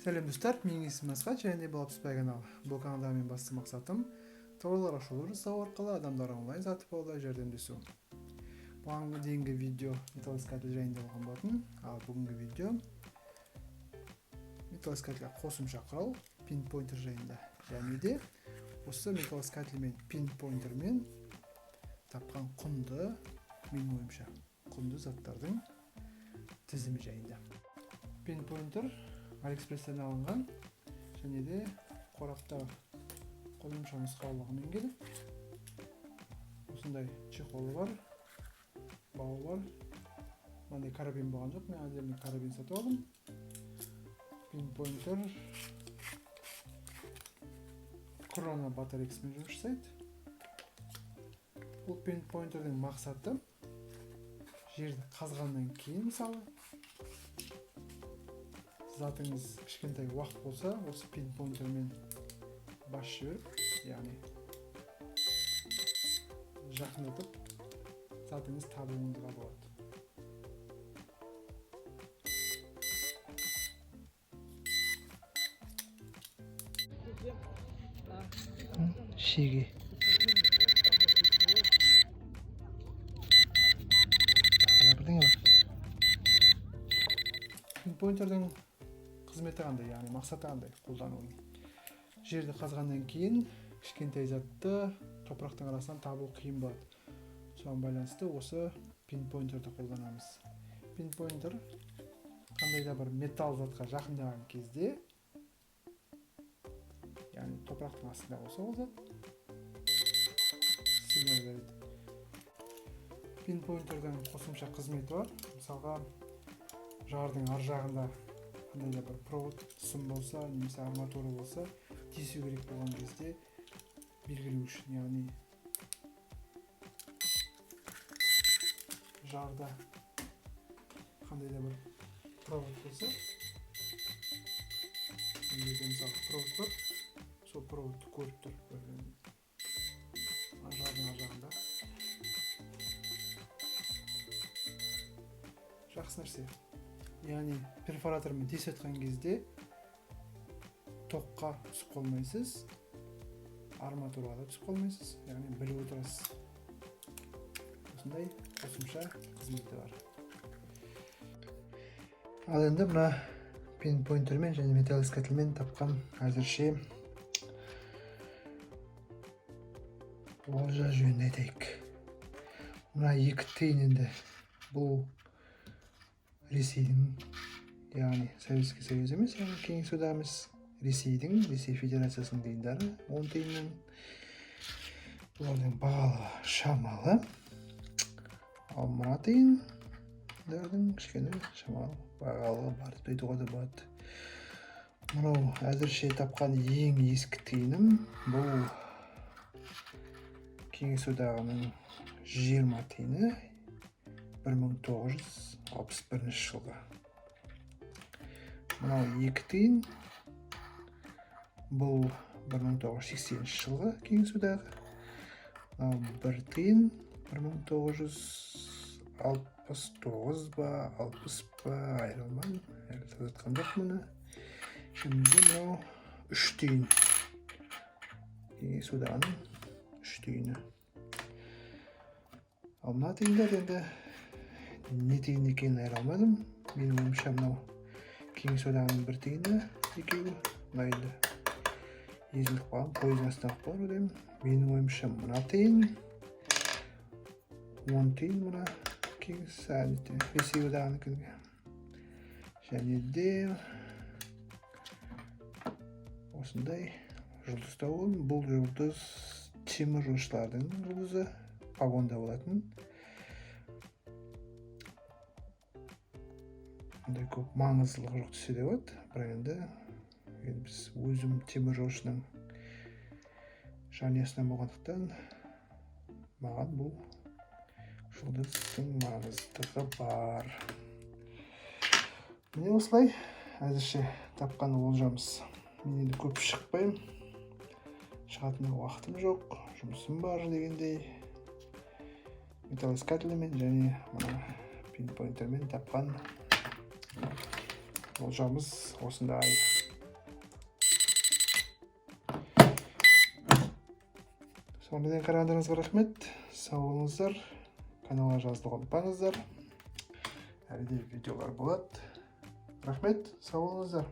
Сәлем достар, менің есімім Асқат және де бұл Апспай каналы. Бұл каналда мен басты мақсатым тауарларға шолу жасау арқылы адамдар онлайн сатып алуда жәрдемдесу. Бұған дейінгі видео металлоискатель жайында болған болатын, ал бүгінгі видео металлоискательге қосымша құрал пинпойнтер жайында. Және де осы металлоискательмен пинпойнтермен тапқан құнды, менің ойымша құнды заттардың тізімі жайында. Пинпойнтер Алиэкспресстен алынған және де қорапта қосымша нұсқаулығымен келіп, осындай чехолы бар, бауы бар. Мынандай карабин болған жоқ, мен отдельный карабин сатып алдым. Пинпойнтер Corona батарейкасымен жұмыс жасайды. Бұл пинпойнтердің мақсаты жерді қазғаннан кейін, мысалы затыңыз кішкентай уақыт болса, осы пинпойнтермен бас жіберіп, яғни жақындатып затыңыз табуыңызға болады. Шеге. Пинпойнтердің қызметі қандай, яғни мақсаты қандай қолданудың. Жерді қазғаннан кейін кішкентай затты топырақтың арасынан табу қиын болады. Соған байланысты осы пинпойнтерді қолданамыз. Пинпойнтер қандай да бір металл затқа жақындаған кезде, яғни топырақтың астында болса ол зат сигнал береді. Пинпойнтердің қосымша қызметі бар. Мысалға, жардың ар жағында қандай да бір провод, сым болса, немесе арматура болса, тесу керек болған кезде белгілеу үшін, яғни жарда қандай да бір провод болса, мысалы провод бар, сол проводты көріп тұр, жардың ар жағында. Жақсы нәрсе. Яғни перфоратормен тесіп жатқан кезде тоққа түсіп қалмайсыз, арматураға да түсіп қалмайсыз, яғни біліп отырасыз. Осындай қосымша қызметі бар. Ал енді мына пинпойнтермен және металлоискательмен тапқан әзірше олжа жөнінде айтайық. Мына екі тиын енді бұл Ресейдің, яғни Советский Союз емес, яғни Кеңес одағы емес, Ресейдің, Ресей Федерациясының тиындары 10 тиынның. Бұлардың бағалы шамалы. Ал мына тиындардың кішкене шамалы бағалы бар деп айтуға да болады. Мынау әзірше тапқан ең ескі тиыным, бұл Кеңес одағының 20 тиыны 1961 жылғы. Мынау екі тиын, бұл 1980 жылғы Кеңес одағы. Мынау бір тиын 1969 ба, 60 ба, айырылман. Әлі тазартқан жоқ мұны. Şimdi мынау үш тиын. Кеңес одағының үш тиыны. Ал мына тиындар енді не тиын екенін айыра алмадым. Менің ойымша мынау Кеңес одағының бір тиыны екеуі. Мына енді езіліп қалған, пойыздың астына қалып қалар деймін. Менің ойымша мына тиын 10 тиын, мына Кеңес Ресей одағыныкіне. Және де осындай жұлдыз тауын. Бұл жұлдыз темір жолшылардың жұлдызы, погонда болатын. Ондай көп маңыздылығы жоқ десе де болады. Бірақ енді біз өзім темір жолшының жанұясынан болғандықтан маған бұл жұлдыздың маңыздылығы бар. Міне осылай әзірше тапқан олжамыз. Мен енді көп шықпаймын. Шығатын уақытым жоқ, жұмысым бар дегендей. Металлоискательмен және мына пинпойнтермен тапқан олжамыз осындай. Сонымен қарағандарыңызға рахмет. Сау болыңыздар. Каналға жазылуға ұмытпаңыздар. Әлі де видеолар болады. Рахмет, сау болыңыздар.